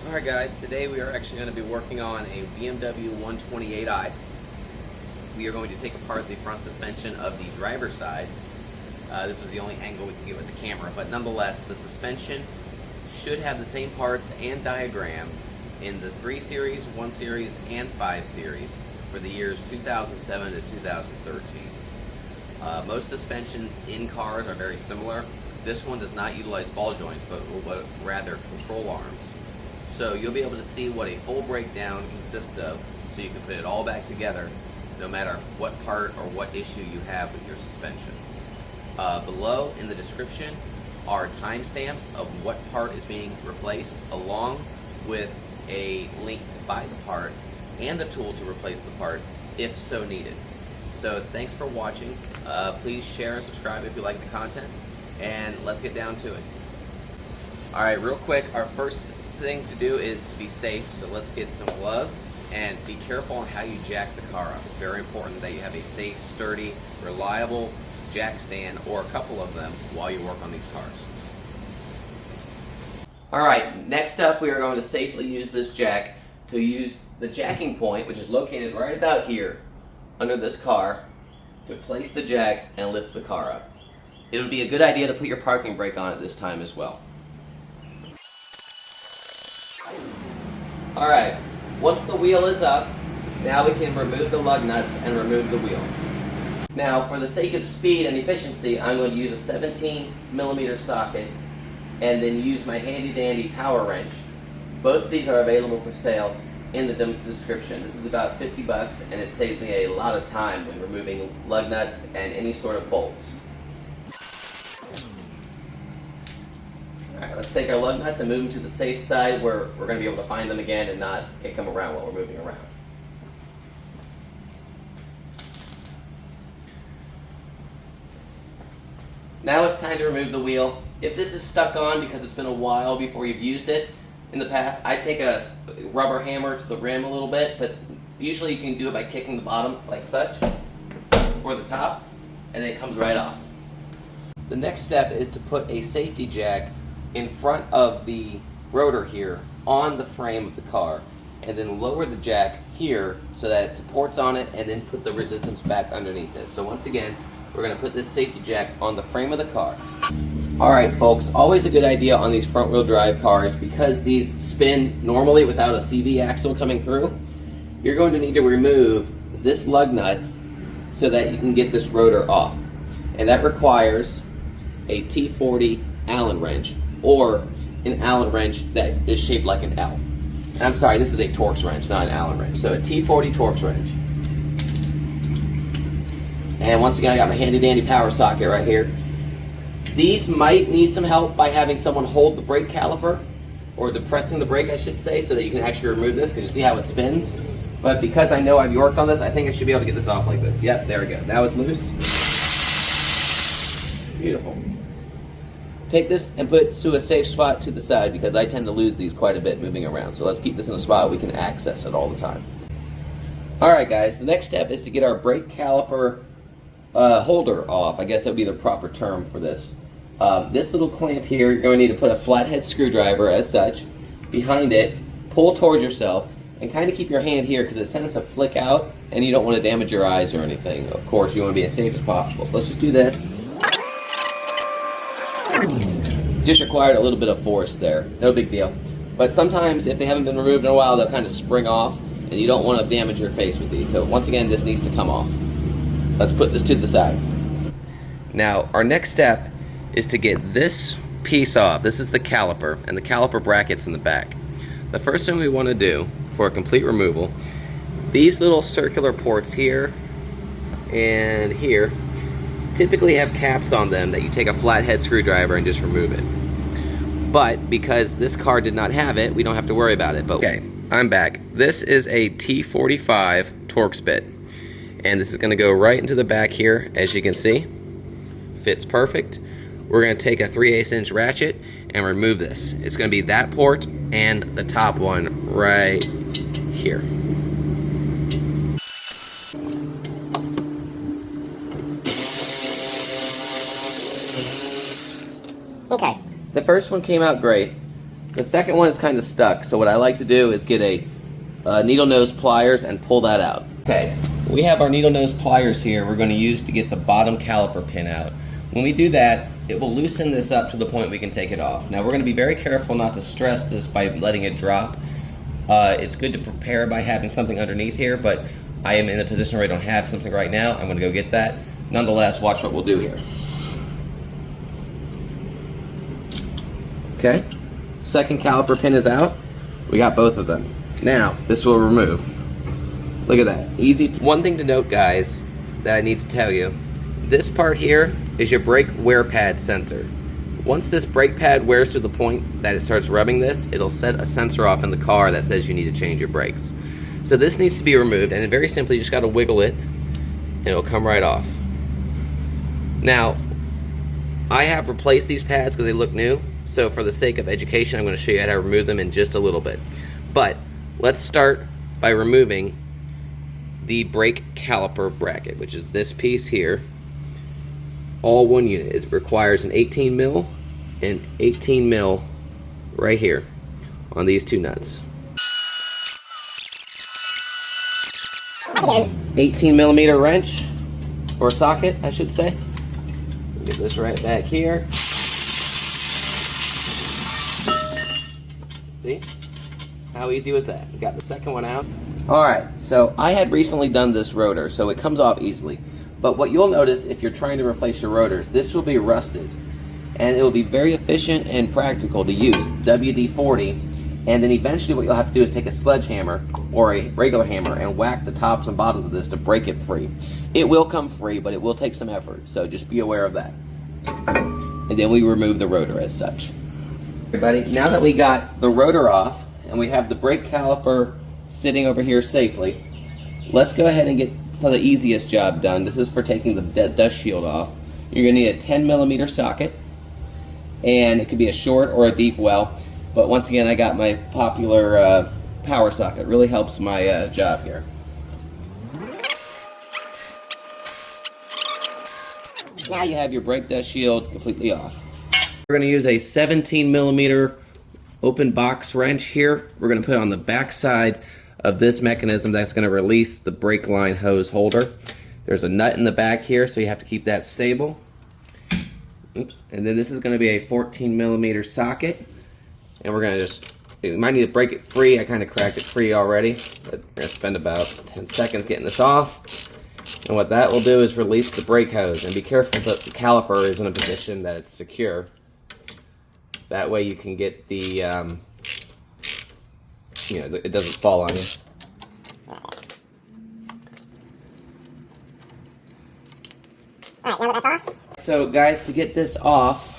Alright guys, today we are actually going to be working on a BMW 128i. We are going to take apart the front suspension of the driver's side. This was the only angle we could get with the camera, but nonetheless, the suspension should have the same parts and diagram in the 3 Series, 1 Series, and 5 Series for the years 2007 to 2013. Most suspensions in cars are very similar. This one does not utilize ball joints, but rather control arms. So you'll be able to see what a full breakdown consists of, so you can put it all back together, no matter what part or what issue you have with your suspension. Below in the description are timestamps of what part is being replaced, along with a link to buy the part and the tool to replace the part if so needed. So thanks for watching. Please share and subscribe if you like the content, and let's get down to it. Alright, real quick, our first thing to do is to be safe, so let's get some gloves and be careful on how you jack the car up. It's very important that you have a safe, sturdy, reliable jack stand, or a couple of them, while you work on these cars. Alright, next up we are going to safely use this jack to use the jacking point, which is located right about here under this car, to place the jack and lift the car up. It would be a good idea to put your parking brake on at this time as well. Alright, once the wheel is up, now we can remove the lug nuts and remove the wheel. Now, for the sake of speed and efficiency, I'm going to use a 17mm socket and then use my handy dandy power wrench. Both of these are available for sale in the description. This is about 50 bucks, and it saves me a lot of time when removing lug nuts and any sort of bolts. Alright, let's take our lug nuts and move them to the safe side where we're going to be able to find them again and not kick them around while we're moving around. Now it's time to remove the wheel. If this is stuck on because it's been a while before you've used it, in the past I take a rubber hammer to the rim a little bit, but usually you can do it by kicking the bottom like such, or the top, and then it comes right off. The next step is to put a safety jack in front of the rotor here on the frame of the car, and then lower the jack here so that it supports on it, and then put the resistance back underneath this. So once again, we're going to put this safety jack on the frame of the car. Alright folks, always a good idea on these front wheel drive cars, because these spin normally without a CV axle coming through. You're going to need to remove this lug nut so that you can get this rotor off, and that requires a T40 Allen wrench, or an Allen wrench that is shaped like an L. I'm sorry, this is a Torx wrench, not an Allen wrench. So a T40 Torx wrench. And once again, I got my handy dandy power socket right here. These might need some help by having someone hold the brake caliper, or depressing the brake I should say, so that you can actually remove this, because you see how it spins. But because I know I've worked on this, I think I should be able to get this off like this. Yep, there we go. Now it's loose. Beautiful. Take this and put it to a safe spot to the side, because I tend to lose these quite a bit moving around. So let's keep this in a spot we can access it all the time. Alright guys, the next step is to get our brake caliper holder off. I guess that would be the proper term for this. This little clamp here, you're going to need to put a flathead screwdriver as such behind it, pull towards yourself, and kind of keep your hand here because it tends to flick out and you don't want to damage your eyes or anything. Of course, you want to be as safe as possible. So let's just do this. Just required a little bit of force there. No big deal. But sometimes if they haven't been removed in a while, they'll kind of spring off, and you don't want to damage your face with these. So once again, this needs to come off. Let's put this to the side. Now, our next step is to get this piece off. This is the caliper, and the caliper brackets in the back. The first thing we want to do for a complete removal, these little circular ports here and here typically have caps on them that you take a flathead screwdriver and just remove it. But because this car did not have it, we don't have to worry about it. But okay, I'm back. This is a T45 Torx bit, and this is going to go right into the back here, as you can see. Fits perfect. We're going to take a 3/8 inch ratchet and remove this. It's going to be that port and the top one right here. Okay, the first one came out great. The second one is kind of stuck, so what I like to do is get a needle nose pliers and pull that out. Okay, we have our needle nose pliers here we're going to use to get the bottom caliper pin out. When we do that, it will loosen this up to the point we can take it off. Now we're going to be very careful not to stress this by letting it drop. It's good to prepare by having something underneath here, but I am in a position where I don't have something right now. I'm going to go get that. Nonetheless, watch what we'll do here. Okay, second caliper pin is out. We got both of them. Now, this will remove. Look at that, easy. One thing to note, guys, that I need to tell you, this part here is your brake wear pad sensor. Once this brake pad wears to the point that it starts rubbing this, it'll set a sensor off in the car that says you need to change your brakes. So this needs to be removed, and very simply, you just gotta wiggle it, and it'll come right off. Now, I have replaced these pads because they look new, so for the sake of education, I'm gonna show you how to remove them in just a little bit. But let's start by removing the brake caliper bracket, which is this piece here. All one unit. It requires an 18 mil and 18 mil right here on these two nuts. 18 millimeter wrench, or socket, I should say. Get this right back here. See? How easy was that? We got the second one out. Alright, so I had recently done this rotor, so it comes off easily. But what you'll notice if you're trying to replace your rotors, this will be rusted. And it will be very efficient and practical to use, WD-40. And then eventually what you'll have to do is take a sledgehammer or a regular hammer and whack the tops and bottoms of this to break it free. It will come free, but it will take some effort, so just be aware of that. And then we remove the rotor as such. Everybody, now that we got the rotor off and we have the brake caliper sitting over here safely, let's go ahead and get some of the easiest job done. This is for taking the dust shield off. You're going to need a 10 millimeter socket, and it could be a short or a deep well, but once again I got my popular power socket. It really helps my job here. Now you have your brake dust shield completely off. We're going to use a 17 millimeter open box wrench here. We're going to put it on the back side of this mechanism that's going to release the brake line hose holder. There's a nut in the back here, so you have to keep that stable. Oops. And then this is going to be a 14 millimeter socket, and we're going to you might need to break it free. I kind of cracked it free already, but we're going to spend about 10 seconds getting this off. And what that will do is release the brake hose, and be careful that the caliper is in a position that it's secure. That way you can get the it doesn't fall on you. Alright, now that that's off. So guys, to get this off,